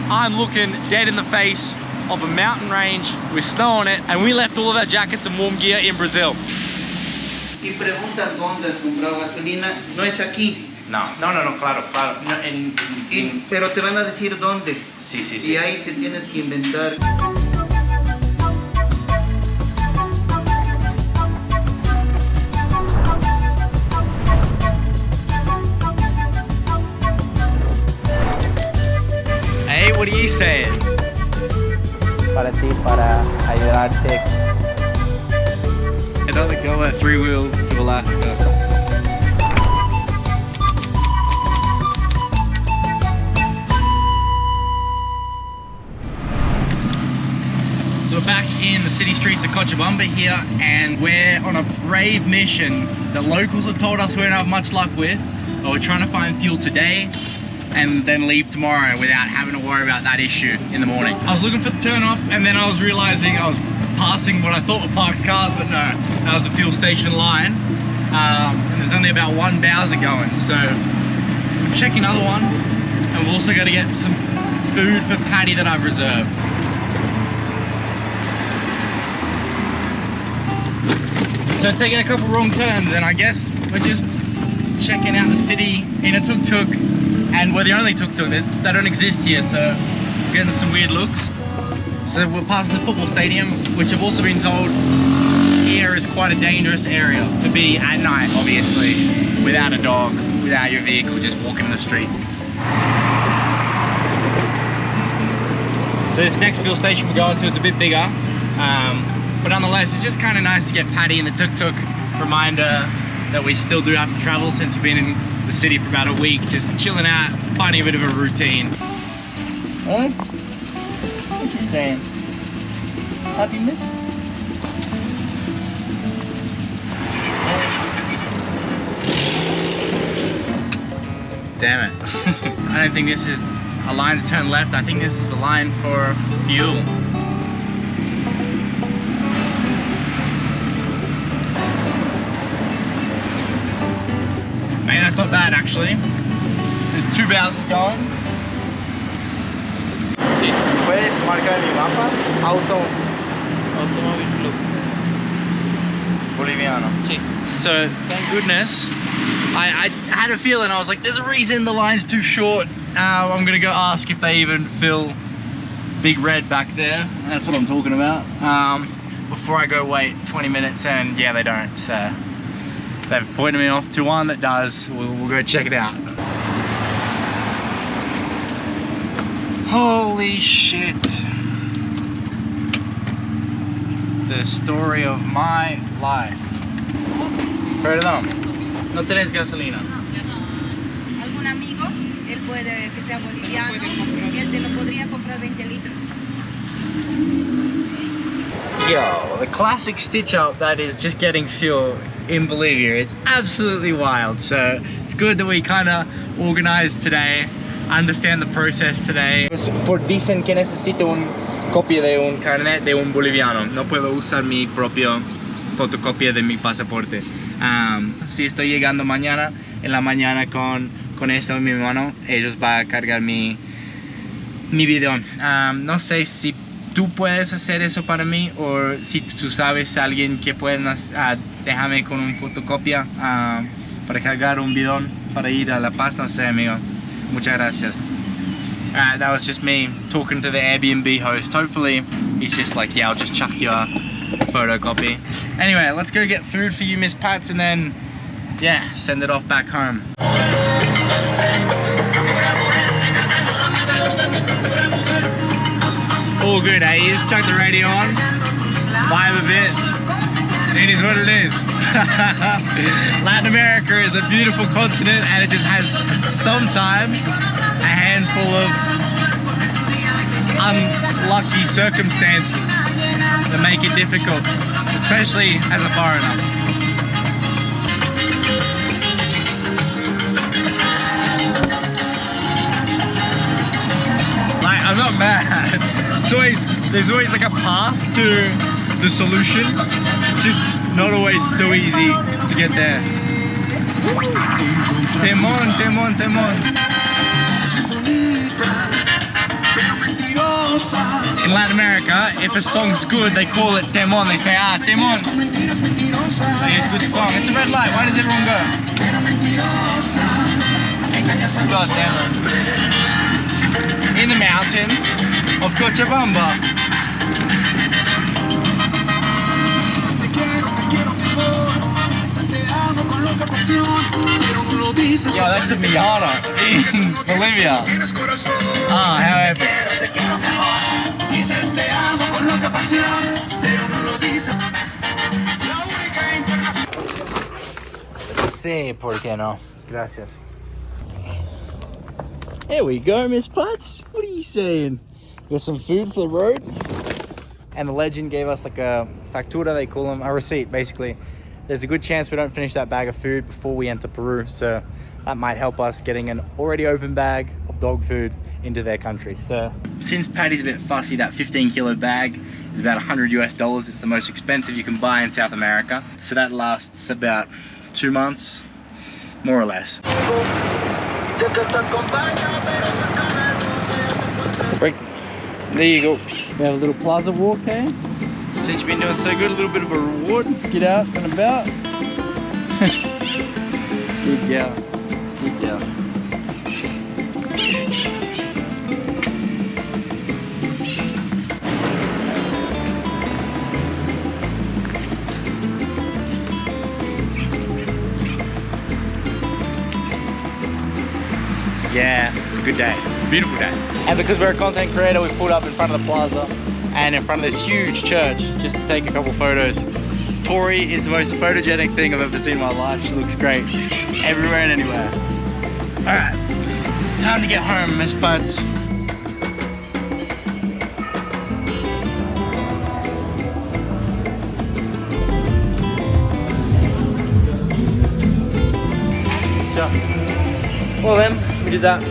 I'm looking dead in the face of a mountain range with snow on it, and we left all of our jackets and warm gear in Brazil. Y preguntas dónde has comprado gasolina, no es aquí. No, claro. No, pero te van a decir dónde. Sí. Y ahí te tienes que inventar. Hey, what are you saying? Para ti, para ayudarte. Another go at 3 wheels to Alaska. So we're back in the city streets of Cochabamba here, and we're on a brave mission that locals have told us we don't have much luck with. But we're trying to find fuel today and then leave tomorrow without having to worry about that issue in the morning. I was looking for the turn off, and then I was realizing I was passing what I thought were parked cars, but no, that was the fuel station line. And there's only about 1 Bowser going, so we'll check another one, and we've also got to get some food for Patty that I've reserved. So taking a couple wrong turns, and I guess we're just checking out the city in a tuk-tuk, and we're the only tuk-tuk. They don't exist here, so we're getting some weird looks. So we're passing the football stadium, which I've also been told here is quite a dangerous area to be at night, obviously, without a dog, without your vehicle, just walking in the street. So this next fuel station we're going to is a bit bigger, but nonetheless, it's just kind of nice to get Patty in the tuk-tuk. Reminder that we still do have to travel since we've been in the city for about a week, just chilling out, finding a bit of a routine. Huh? What you saying? Happiness? Damn it. I don't think this is a line to turn left. I think this is the line for fuel. Man, that's not bad actually. There's 2 Bowsers going. ¿Puedes marcar mi mapa? Automóvil Club Boliviano. Sí. So, thank goodness, I had a feeling, I was like, there's a reason the line's too short. I'm gonna go ask if they even fill Big Red back there. That's what I'm talking about. Before I go wait 20 minutes, and yeah, they don't. So they've pointed me off to one that does. We'll go check it out. Holy shit. The story of my life. Perdón. No tenés gasolina. No, yo no. ¿Algún amigo? Él puede que sea boliviano y él te lo podría comprar 20 litros. Yo, the classic stitch up that is just getting fuel in Bolivia is absolutely wild. So it's good that we kind of organized today, understand the process today. Dicen que necesito un copia de un carnet de un boliviano. No puedo usar mi propio fotocopia de mi pasaporte. Si estoy llegando mañana, en la mañana con esto en mi mano, ellos van a cargar mi bidón. No sé si tú puedes hacer eso para mí, o si tú sabes a alguien que pueda déjame con una fotocopia para cargar un bidón para ir a La Paz, no sé, amigo. Muchas gracias. That was just me talking to the Airbnb host. Hopefully he's just like, yeah, I'll just chuck you a photocopy. Anyway, let's go get food for you, Miss Pats, and then, yeah, send it off back home. All good, eh? You just chuck the radio on, vibe a bit, and it is what it is. Latin America is a beautiful continent, and it just has sometimes a handful of unlucky circumstances that make it difficult, especially as a foreigner. Like, I'm not mad. There's always like a path to the solution. It's just not always so easy to get there. Temón, temón, temón. In Latin America, if a song's good, they call it temon. They say, ah, temon. Like, it's a good song. It's a red light. Why does everyone go? God damn it. In the mountains of Cochabamba. Yo, that's a Miata in Bolivia. Ah, how epic. Sí, ¿por qué no? Gracias. There we go, Miss Putz. What are you saying? Got some food for the road. And the legend gave us like a factura, they call them, a receipt basically. There's a good chance we don't finish that bag of food before we enter Peru, so that might help us getting an already open bag of dog food into their country. So since Patty's a bit fussy, that 15-kilo bag is about $100 US. It's the most expensive you can buy in South America. So that lasts about 2 months, more or less. Break. There you go. We have a little plaza walk here. Since you've been doing so good, a little bit of a reward. Get out and about. Good girl. Good girl. Yeah, it's a good day. It's a beautiful day. And because we're a content creator, we pulled up in front of the plaza and in front of this huge church just to take a couple photos. Tori is the most photogenic thing I've ever seen in my life. She looks great everywhere and anywhere. All right, time to get home, Miss Putz. Well then, we did that.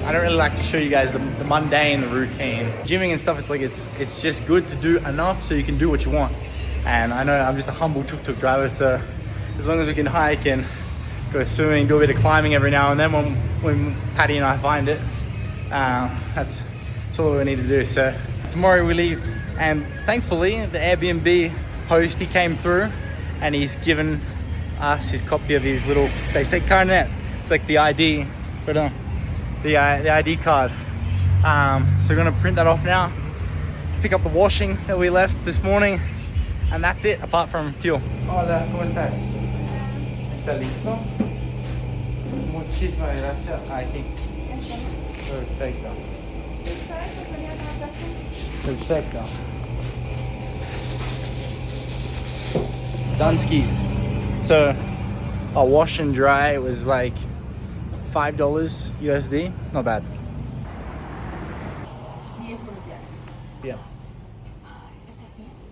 I don't really like to show you guys the mundane, the routine. Gymming and stuff, it's like it's just good to do enough so you can do what you want. And I know I'm just a humble tuk-tuk driver, so as long as we can hike and go swimming, do a bit of climbing every now and then when Patty and I find it, that's all we need to do. So tomorrow we leave, and thankfully the Airbnb host, he came through and he's given us his copy of his little, they say carnet, it's like the ID, but the ID card. So we're gonna print that off now, pick up the washing that we left this morning, and that's it apart from fuel. Hola, ¿cómo estás? ¿Está listo? Muchísimas gracias. Aquí. Perfecto. Perfecto. Dunskies. So a wash and dry, it was like $5 USD, not bad. Yeah.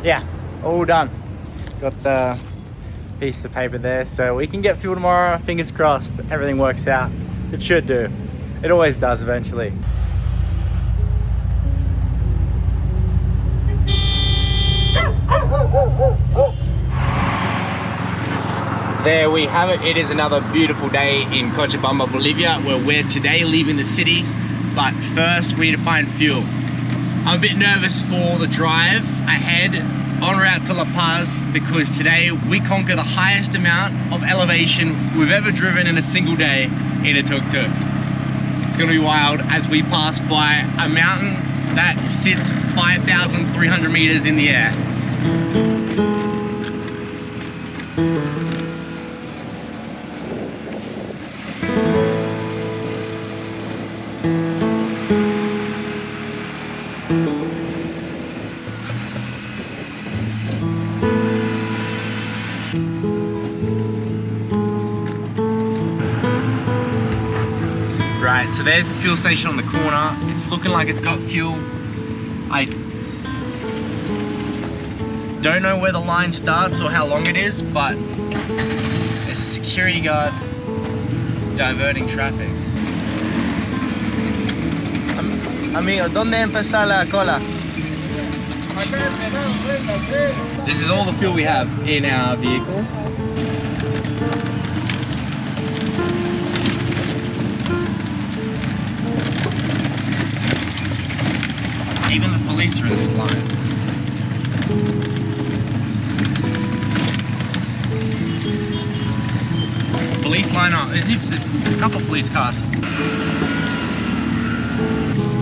Yeah, all done. Got the piece of paper there, so we can get fuel tomorrow. Fingers crossed, everything works out. It should do. It always does eventually. There we have it. It is another beautiful day in Cochabamba, Bolivia, where we're today leaving the city. But first, we need to find fuel. I'm a bit nervous for the drive ahead en route to La Paz, because today we conquer the highest amount of elevation we've ever driven in a single day in a tuk-tuk. It's gonna be wild as we pass by a mountain that sits 5,300 meters in the air. Right, so there's the fuel station on the corner. It's looking like it's got fuel. I don't know where the line starts or how long it is, but there's a security guard diverting traffic. Amigo, ¿dónde empezar la cola? This is all the fuel we have in our vehicle. even the police are in this line. Police line up. There's a couple of police cars.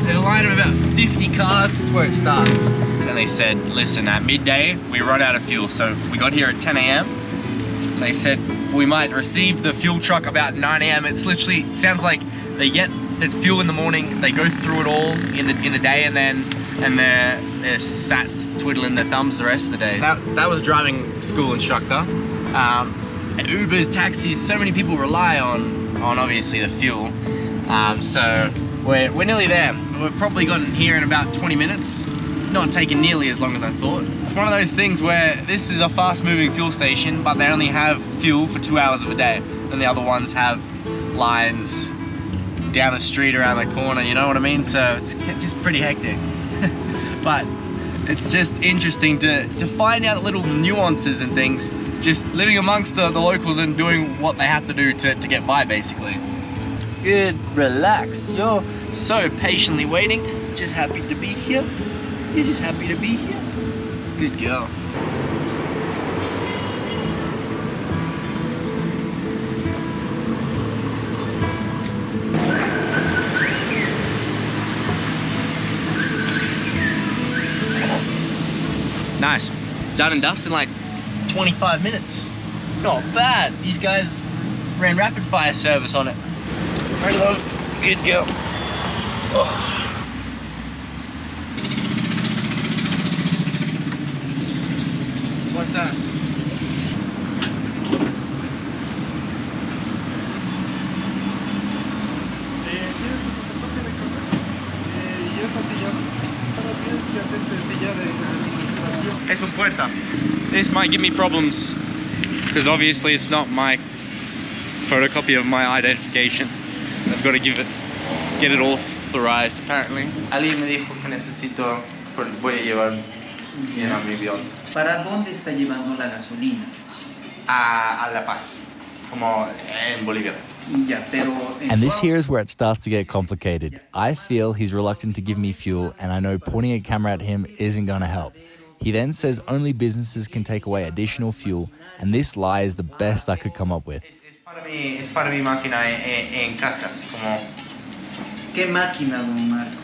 There's a line of about 50 cars. This is where it starts. And they said, listen, at midday, we run out of fuel. So we got here at 10 a.m. They said, we might receive the fuel truck about 9 a.m. It's literally, sounds like they get the fuel in the morning, they go through it all in the day, and they're sat twiddling their thumbs the rest of the day. That was driving school instructor. Ubers, taxis, so many people rely on obviously the fuel. So we're nearly there. We've probably gotten here in about 20 minutes. Not taking nearly as long as I thought. It's one of those things where this is a fast moving fuel station, but they only have fuel for 2 hours of a day. And the other ones have lines down the street, around the corner, you know what I mean? So it's just pretty hectic. But it's just interesting to find out little nuances and things, just living amongst the locals and doing what they have to do to get by, basically. Good, relax. You're so patiently waiting. Just happy to be here. You're just happy to be here. Good girl. Nice. Done and dusted in like 25 minutes. Not bad. These guys ran rapid fire service on it. Hello. Good girl. Oh. What's that? Es un puerta. This might give me problems because obviously it's not my photocopy of my identification. I've got to get it authorized apparently. Alguien me dijo que necesito, voy a llevar mi avión. ¿Para dónde está llevando la gasolina? A La Paz, como en Bolivia. Ya, pero And this here is where it starts to get complicated. I feel he's reluctant to give me fuel, and I know pointing a camera at him isn't going to help. He then says only businesses can take away additional fuel, and this lie is the best I could come up with. Es para mi máquina en casa, como... ¿Qué máquina, don Marco?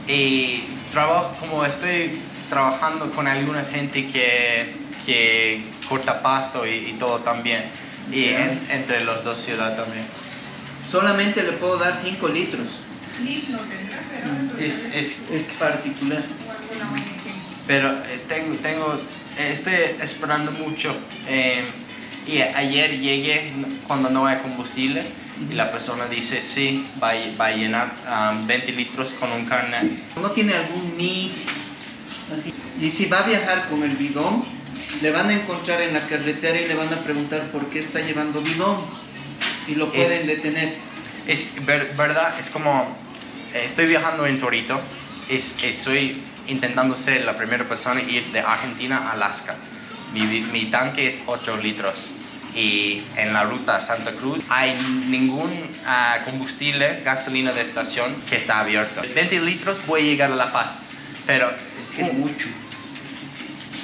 Trabajo, como estoy trabajando con alguna gente que corta pasto y todo también. Y entre los dos ciudades también. Solamente le puedo dar 5 litros. Es particular. Pero estoy esperando mucho. Y ayer llegué cuando no hay combustible y la persona dice sí, va a llenar 20 litros con un carnet. ¿No tiene algún mic? Así. Y si va a viajar con el bidón, le van a encontrar en la carretera y le van a preguntar por qué está llevando bidón y lo pueden detener. Es verdad, es como estoy viajando en Torito, estoy intentando ser la primera persona en ir de Argentina a Alaska. Mi tanque es 8 litros y en la ruta Santa Cruz hay ningún combustible, gasolina de estación que está abierto. 20 litros voy a llegar a La Paz, pero Es mucho.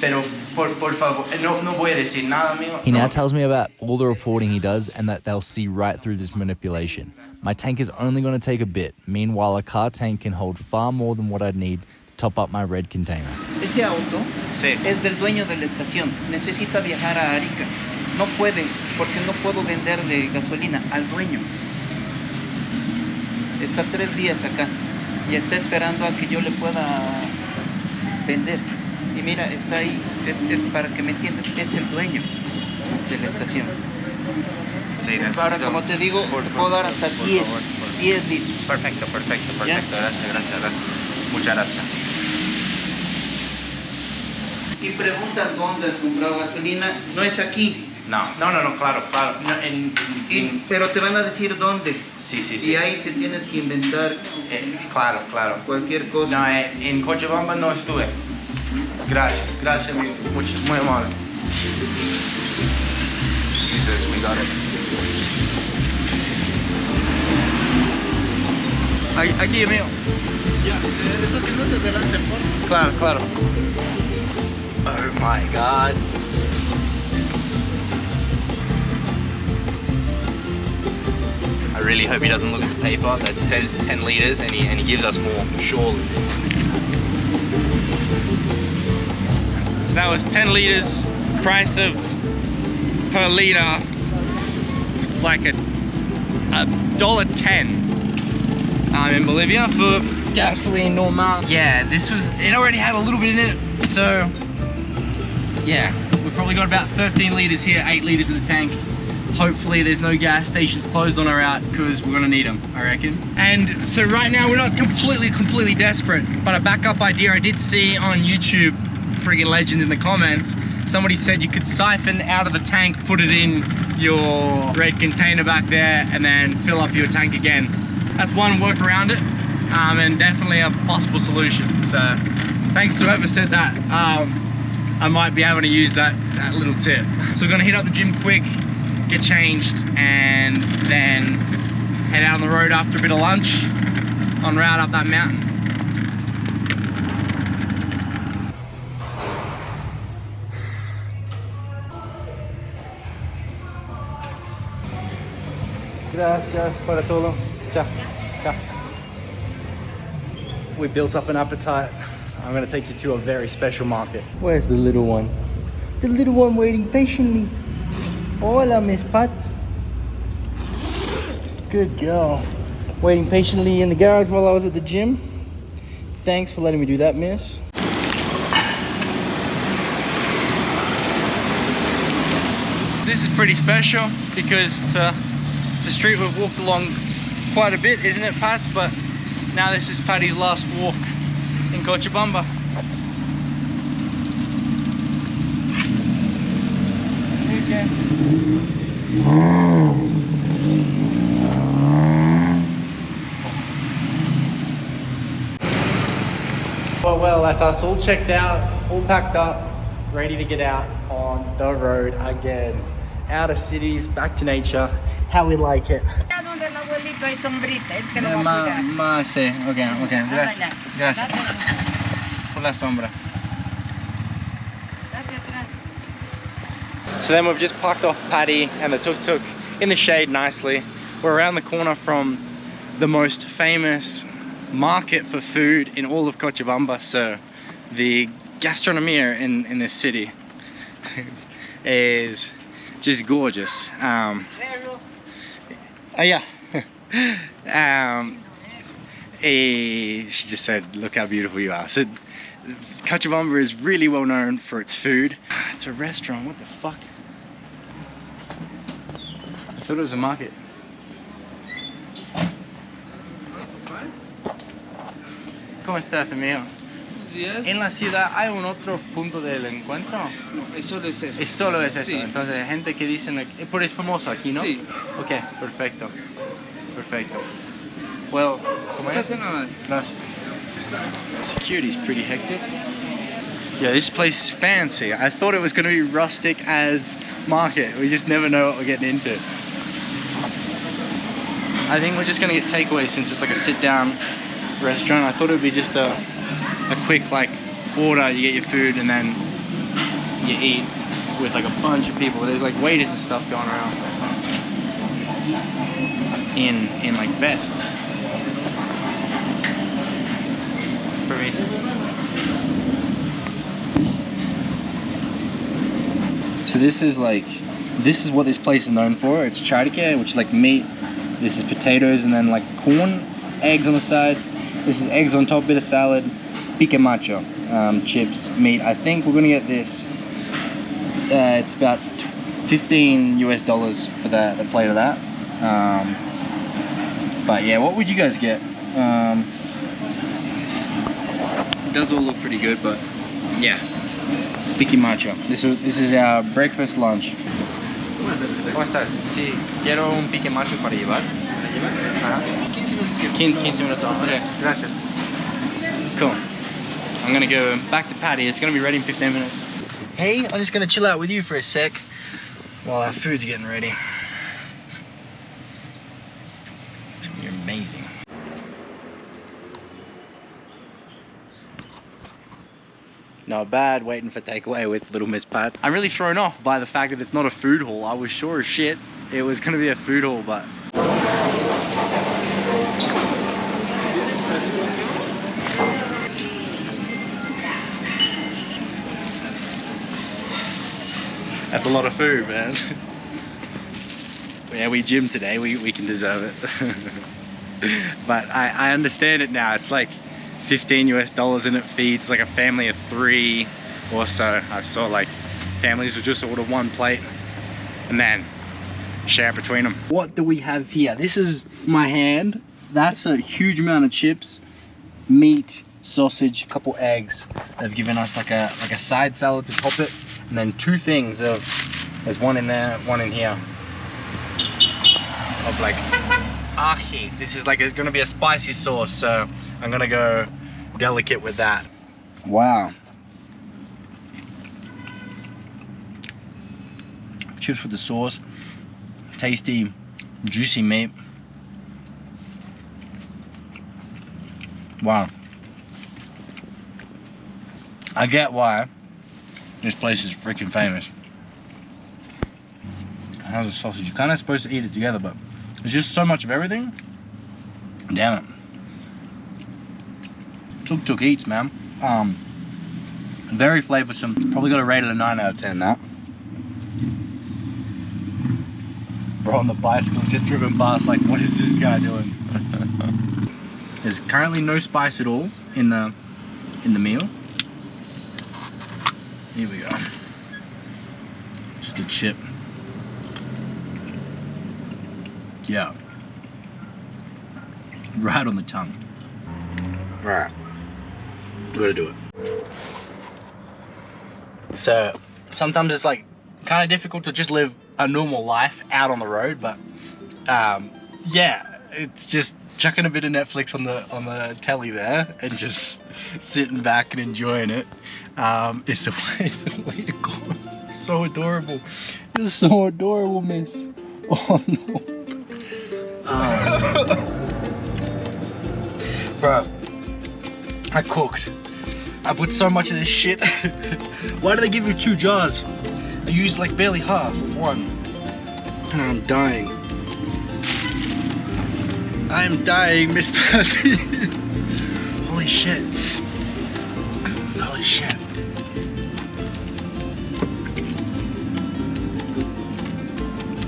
Pero por favor, no voy a decir nada, amigo. He now tells me about all the reporting he does and that they'll see right through this manipulation. My tank is only going to take a bit. Meanwhile, a car tank can hold far more than what I'd need to top up my red container. Ese auto Sí. es del dueño de la estación. Necesita viajar a Arica. No puede, porque no puedo venderle gasolina al dueño. Está 3 días acá y está esperando a que yo le pueda vender. Y mira, está ahí, para que me entiendas, es el dueño de la estación. Sí, Ahora, como te digo, te puedo dar hasta 10 litros. Perfecto. ¿Ya? Gracias. Muchas gracias. Y preguntas dónde has comprado gasolina, no es aquí. No, claro. No, Pero te van a decir dónde. Sí. Y ahí te tienes que inventar Claro. cualquier cosa. No, en Cochabamba no estuve. Gracias, amigo. Muy amable. Jesus, we got it. Aquí, amigo. Claro, claro. Oh my god. I really hope he doesn't look at the paper that says 10 litres and he gives us more, surely. So that was 10 litres, price of per litre, it's like $1.10 in Bolivia for gasoline normal. Yeah, this was, it already had a little bit in it, so yeah, we've probably got about 13 litres here, 8 litres in the tank. Hopefully there's no gas stations closed on our route because we're gonna need them, I reckon. And so right now we're not completely desperate, but a backup idea I did see on YouTube, friggin' legend in the comments, somebody said you could siphon out of the tank, put it in your red container back there, and then fill up your tank again. That's one work around it, and definitely a possible solution. So thanks to whoever said that. I might be able to use that little tip. So we're gonna hit up the gym quick, get changed, and then head out on the road after a bit of lunch, en route up that mountain. Gracias para todo. Ciao. Ciao. We built up an appetite. I'm gonna take you to a very special market. Where's the little one? The little one waiting patiently. Hola, Miss Putz. Good girl. Waiting patiently in the garage while I was at the gym. Thanks for letting me do that, miss. This is pretty special because it's a street we've walked along quite a bit, isn't it, Pats? But now this is Patty's last walk in Cochabamba. Okay. Well, that's us all checked out, all packed up, ready to get out on the road again. Out of cities, back to nature, how we like it. Sí, okay, gracias. Gracias. Por la sombra. So then we've just parked off Paddy and the tuk-tuk in the shade nicely. We're around the corner from the most famous market for food in all of Cochabamba. So the gastronomia in this city is just gorgeous. Yeah. She just said, look how beautiful you are. So Cochabamba is really well known for its food. It's a restaurant, what the fuck? I thought it was a market. ¿Cómo estás, amigo? Yes. ¿En la ciudad hay un otro punto del encuentro? No, es solo es esto. Es solo es eso. Sí. Entonces, gente que dicen, pero es famoso aquí, ¿no? Sí. Ok, perfecto. Perfecto. Well, ¿cómo es? No pasa nada. Gracias. Security's pretty hectic. Yeah, this place is fancy. I thought it was going to be rustic as market. We just never know what we're getting into. I think we're just going to get takeaway since it's like a sit-down restaurant. I thought it would be just a quick like order, you get your food and then you eat with like a bunch of people. There's like waiters and stuff going around in like vests. Permiso. So this is what this place is known for. It's charque, which is like meat. This is potatoes and then like corn, eggs on the side. This is eggs on top, bit of salad, pique macho, chips, meat. I think we're gonna get this. It's about $15 US for the plate of that. But yeah, what would you guys get? It does all look pretty good, but yeah, pique macho. This is our breakfast lunch. ¿Cómo estás? Sí, quiero un pique macho para llevar. Ajá. 15 minutos. Okay, gracias. Cool. I'm gonna go back to Paddy. It's gonna be ready in 15 minutes. Hey, I'm just gonna chill out with you for a sec while our food's getting ready. You're amazing. Not bad, waiting for takeaway with little Miss Pat. I'm really thrown off by the fact that it's not a food hall. I was sure as shit it was gonna be a food hall, but... That's a lot of food, man. Yeah, we gym today, we can deserve it. But I understand it now. It's like $15 US and it feeds like a family of 3 or so. I saw like families would just order 1 plate and then share it between them. What do we have here? This is my hand. That's a huge amount of chips, meat, sausage, a couple eggs. They've given us like a side salad to top it, and then 2 things of, there's 1 in there, 1 in here, of like ají. This is like, it's gonna be a spicy sauce, so I'm gonna go delicate with that. Wow. Chips with the sauce, tasty, juicy meat. Wow. I get why this place is freaking famous. How's the sausage? You're kind of supposed to eat it together, but there's just so much of everything. Damn it. Tuk eats, man. Very flavoursome. Probably got to rate it a 9 out of 10, that. Bro on the bicycle's just driven past, like, what is this guy doing? There's currently no spice at all in the meal. Here we go. Just a chip. Yeah. Right on the tongue. Alright. Gotta do it. So, sometimes it's like kind of difficult to just live a normal life out on the road, but yeah, it's just chucking a bit of Netflix on the telly there and just sitting back and enjoying it. It's a way to go. So adorable. You're so adorable, miss. Oh no. Bro, I cooked. I put so much of this shit. Why do they give you 2 jars? I used like barely half of 1. And I'm dying. I'm dying, Miss Patty. Holy shit. Holy shit.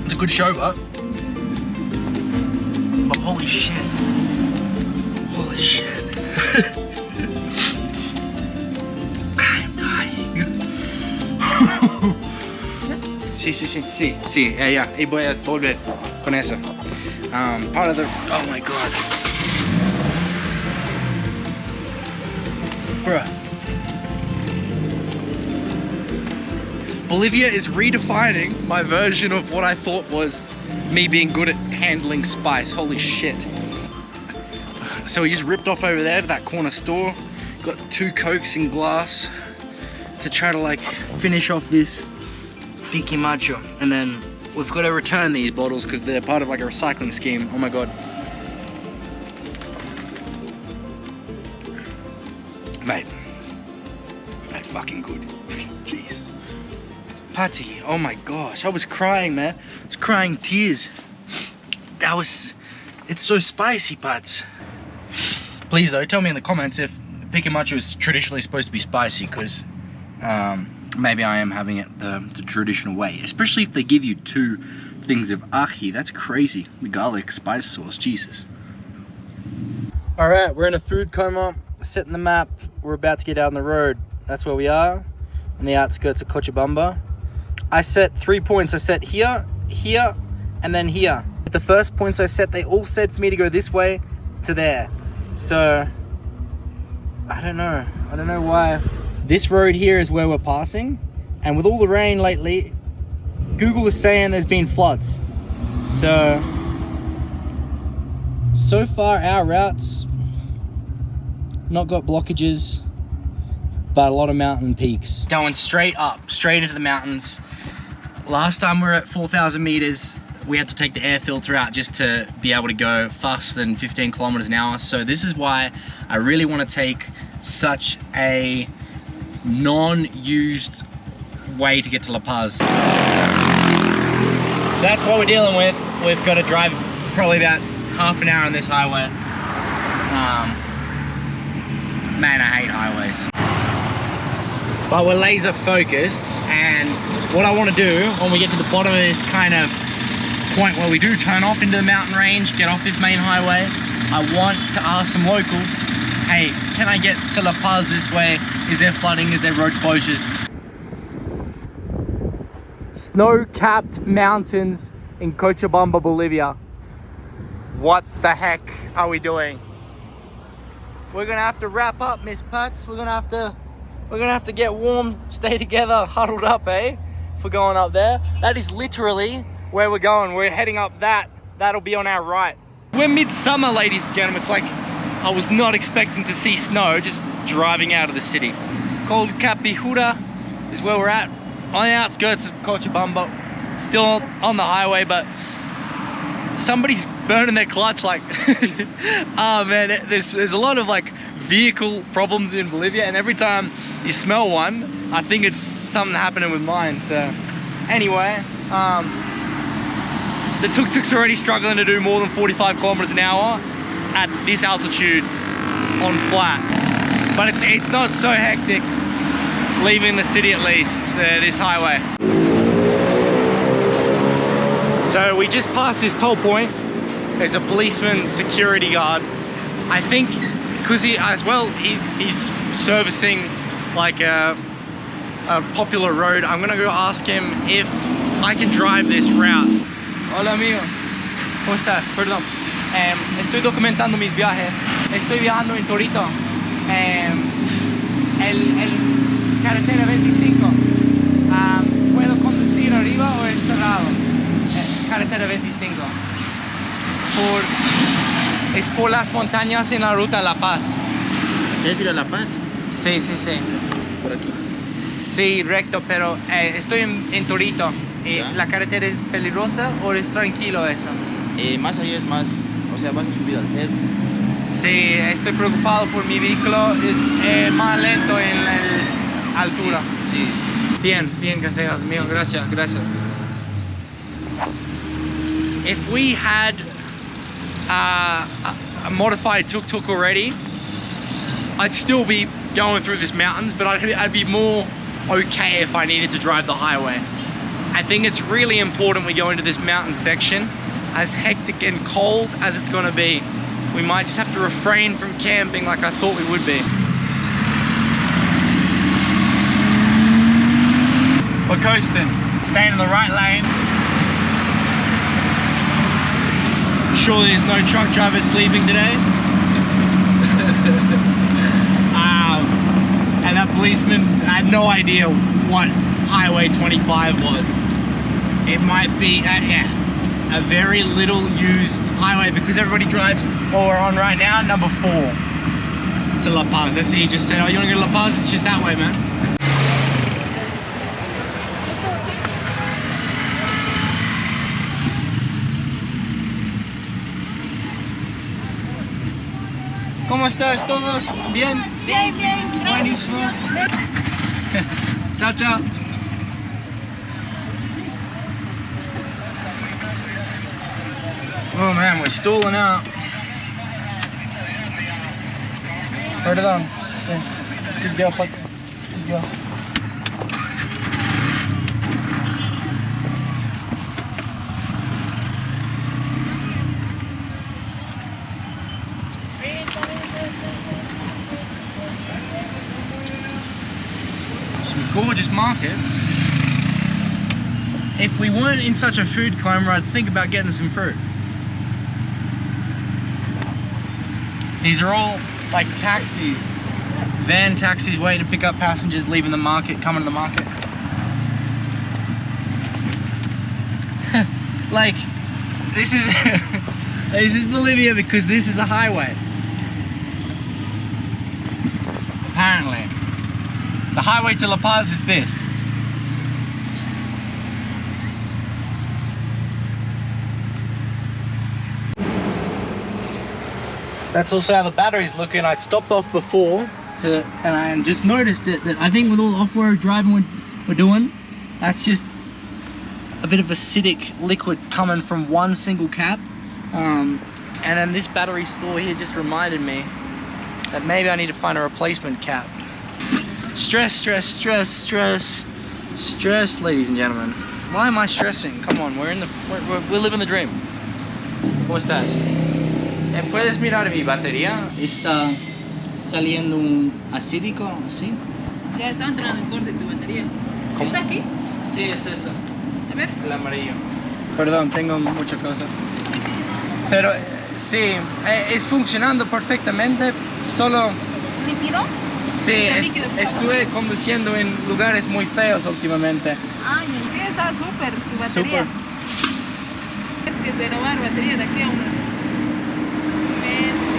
It's a good show, but holy shit. Holy shit. I'm dying. Sí, ya. Y voy a volver con eso. Part of the, oh my god. Bruh. Bolivia is redefining my version of what I thought was me being good at handling spice. Holy shit. So we just ripped off over there to that corner store, got 2 Cokes in glass to try to like finish off this Pique Macho, and then we've got to return these bottles because they're part of like a recycling scheme. Oh my god. Mate, that's fucking good. Jeez. Patty, oh my gosh, I was crying, man. I was crying tears. It's so spicy, Pats. Please though, tell me in the comments if Pique Macho is traditionally supposed to be spicy, because maybe I am having it the traditional way. Especially if they give you 2 things of ají, that's crazy. The garlic spice sauce, Jesus. Alright, we're in a food coma, setting the map. We're about to get out on the road. That's where we are, on the outskirts of Cochabamba. I set 3 points. I set here, here, and then here. The first points I set, they all said for me to go this way to there. So, I don't know why. This road here is where we're passing, and with all the rain lately, Google is saying there's been floods. So far our routes not got blockages, but a lot of mountain peaks. Going straight up, straight into the mountains. Last time we were at 4,000 meters, we had to take the air filter out just to be able to go faster than 15 kilometers an hour. So this is why I really want to take such a non-used way to get to La Paz. So that's what we're dealing with. We've got to drive probably about half an hour on this highway. Man, I hate highways. But we're laser focused, and what I want to do when we get to the bottom of this kind of point where we do turn off into the mountain range, get off this main highway, I want to ask some locals, hey, can I get to La Paz this way? Is there flooding? Is there road closures? Snow-capped mountains in Cochabamba, Bolivia. What the heck are we doing? We're gonna have to wrap up, Miss Putz. We're gonna have to get warm, stay together, huddled up, eh? If we're going up there. That is literally where we're going. We're heading up that. That'll be on our right. We're midsummer, ladies and gentlemen. It's like I was not expecting to see snow just driving out of the city. Called Capijura is where we're at. On the outskirts of Cochabamba. Still on the highway, but somebody's burning their clutch like oh man, there's a lot of like vehicle problems in Bolivia, and every time you smell one I think it's something happening with mine. So anyway, the tuk-tuk's already struggling to do more than 45 kilometers an hour at this altitude on flat, but it's not so hectic leaving the city, at least this highway. So we just passed this toll point. There's a policeman, security guard. I think because he's servicing like a popular road. I'm gonna go ask him if I can drive this route. Hola amigo, ¿cómo estás? Perdón. Estoy documentando mis viajes. Estoy viajando en Torito. El carretera 25. ¿Puedo conducir arriba o es cerrado? Carretera 25. Es por las montañas en la ruta a La Paz. ¿Quieres ir a La Paz? Sí, sí, sí. Por aquí. Sí, recto, pero estoy en Torito. ¿La carretera es peligrosa o es tranquilo eso? Más allá es más, o sea, vas a subir al cerro. Sí, estoy preocupado por mi vehículo, más lento en la altura. Sí. Bien, bien, gracias, amigo, gracias. If we had a modified tuk-tuk already, I'd still be going through these mountains, but I'd be more okay if I needed to drive the highway. I think it's really important we go into this mountain section, as hectic and cold as it's gonna be. We might just have to refrain from camping like I thought we would be. We're coasting, staying in the right lane. Surely there's no truck drivers sleeping today. And that policeman had no idea what Highway 25 was. It might be a very little used highway because everybody drives what we're on right now, number 4 to La Paz. That's it. He just said, oh, you want to go to La Paz? It's just that way, man. ¿Cómo estás todos? ¿Bien? Bien, bien. Buenísimo. Chao, chao. Oh man, we're stalling out. Perdón. Sí. Good girl, Pat. Good girl. Gorgeous markets. If we weren't in such a food coma, I'd think about getting some fruit. These are all like taxis, van taxis waiting to pick up passengers leaving the market, coming to the market. Like, this is this is Bolivia because this is a highway. Apparently. The highway to La Paz is this. That's also how the battery's looking. I stopped off before and I just noticed it, that I think with all the off-road driving we're doing, that's just a bit of acidic liquid coming from one single cap. And then this battery store here just reminded me that maybe I need to find a replacement cap. Stress, stress, stress, stress, stress, ladies and gentlemen. Why am I stressing? Come on, we're living the dream. ¿Cómo estás? ¿Puedes mirar mi batería? Está saliendo un acídico, así. Ya está entrando el corte de tu batería. ¿Cómo? ¿Está aquí? Sí, es esa. A ver. El amarillo. Perdón, tengo muchas cosas. Pero sí, es funcionando perfectamente. Solo... ¿Líquido? Sí, estuve conduciendo en lugares muy feos últimamente. Ay, sí, está súper tu batería. Súper. Es que se renovar batería de aquí a unos meses. ¿Sí?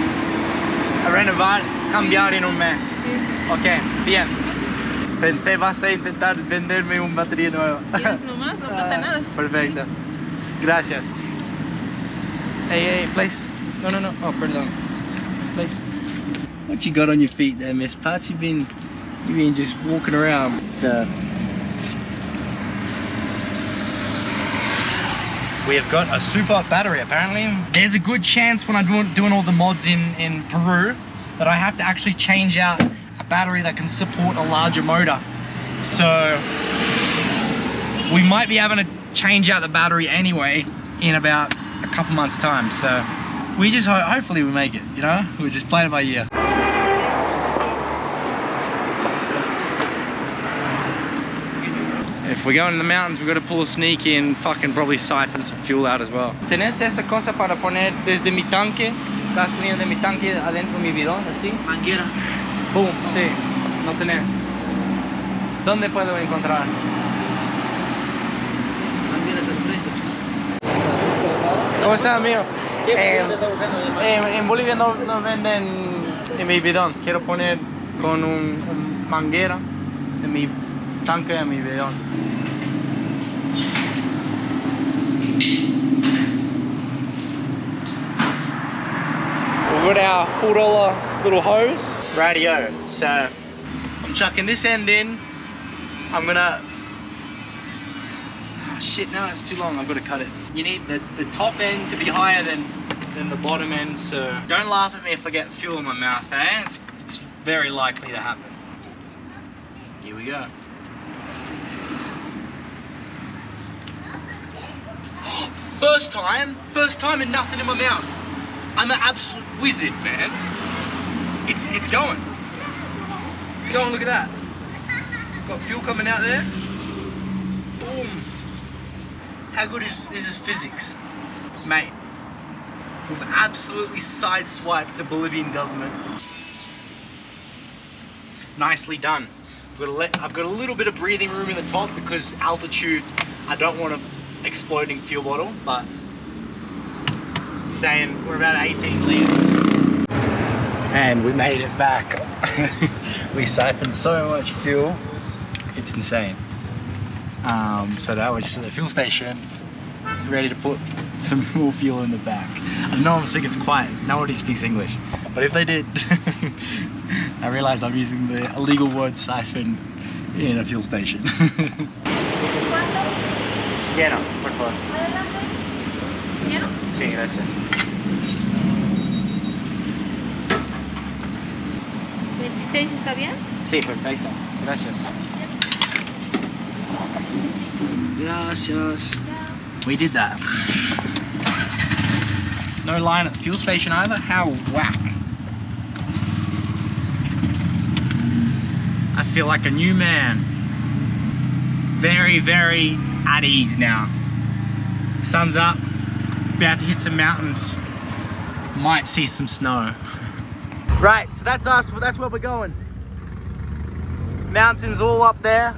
A renovar, cambiar en un mes. Sí, sí, sí. Ok, bien. Pensé vas a intentar venderme una batería nueva. ¿Quieres nomás? No pasa nada. Perfecto. Gracias. Hey, please. No. Oh, perdón. Please. What you got on your feet there, Miss Pat? You've been just walking around. So we have got a super battery apparently. There's a good chance when I'm doing all the mods in Peru that I have to actually change out a battery that can support a larger motor. So we might be having to change out the battery anyway in about a couple months time. So we just hopefully we make it, you know? We're just playing it by ear. If we're going in the mountains, we've got to pull a sneaky and fucking probably siphon some fuel out as well. ¿Tenés esa cosa para poner desde mi tanque, gasolina de mi tanque adentro de mi bidón, así? Manguera. Boom, sí. No tenés. ¿Dónde puedo encontrar? Mangueras al frente. ¿Cómo está, amigo? En Bolivia no venden en mi bidón. Quiero poner con un manguera en mi tanque a mi bidón. We've got our $4 little hose radio. So I'm chucking this end in. I'm gonna... Oh, shit, no, that's too long. I've got to cut it. You need the top end to be higher than the bottom end. So don't laugh at me if I get fuel in my mouth, eh? It's very likely to happen. Here we go. First time and nothing in my mouth. I'm an absolute wizard, man. It's going. It's going, look at that. Got fuel coming out there. Boom. How good is this? Is physics. Mate, we've absolutely sideswiped the Bolivian government. Nicely done. I've got a little bit of breathing room in the top because altitude, I don't want to exploding fuel bottle, but it's saying we're about 18 liters. And we made it back. We siphoned so much fuel, it's insane. So now we're just at the fuel station, ready to put some more fuel in the back. I know I'm speaking quiet, nobody speaks English, but if they did, I realized I'm using the illegal word siphon in a fuel station. Lleno, por favor. ¿Lleno? Sí, gracias. 26, ¿está bien? Sí, perfecto. Gracias. Gracias. We did that. No line at the fuel station either. How whack. I feel like a new man. Very, very at ease now. Sun's up, about to hit some mountains, might see some snow. Right, so that's us, that's where we're going. Mountains all up there,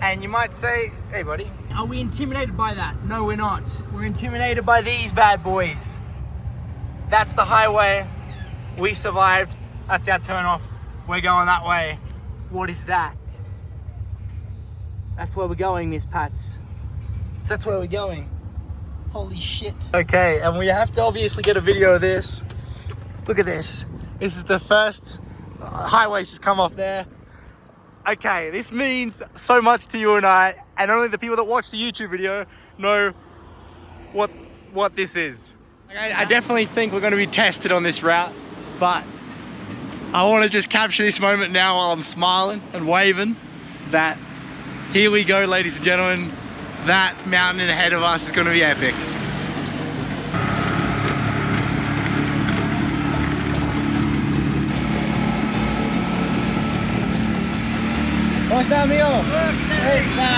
and you might say, hey buddy, are we intimidated by that? No, we're not. We're intimidated by these bad boys. That's the highway, we survived, that's our turn off, we're going that way. What is that? That's where we're going, Miss Pats. That's where we're going. Holy shit. Okay, and we have to obviously get a video of this. Look at this. This is the first highways just come off there. Okay, this means so much to you and I, and only the people that watch the YouTube video know what this is. Okay, I definitely think we're going to be tested on this route, but I want to just capture this moment now while I'm smiling and waving that here we go, ladies and gentlemen. That mountain ahead of us is going to be epic. ¿Cómo está, amigo? Esa,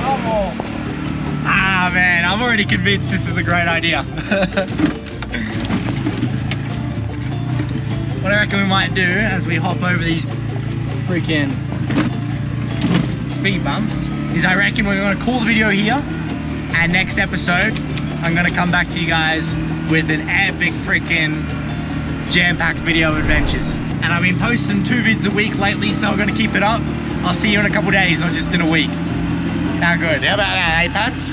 vamos. Ah, man, I'm already convinced this is a great idea. What I reckon we might do as we hop over these freaking speed bumps is I reckon we're going to call the video here, and next episode I'm going to come back to you guys with an epic freaking jam-packed video of adventures. And I've been posting 2 vids a week lately, so I'm going to keep it up. I'll see you in a couple days, not just in a week. How good? How about that, eh, Pats?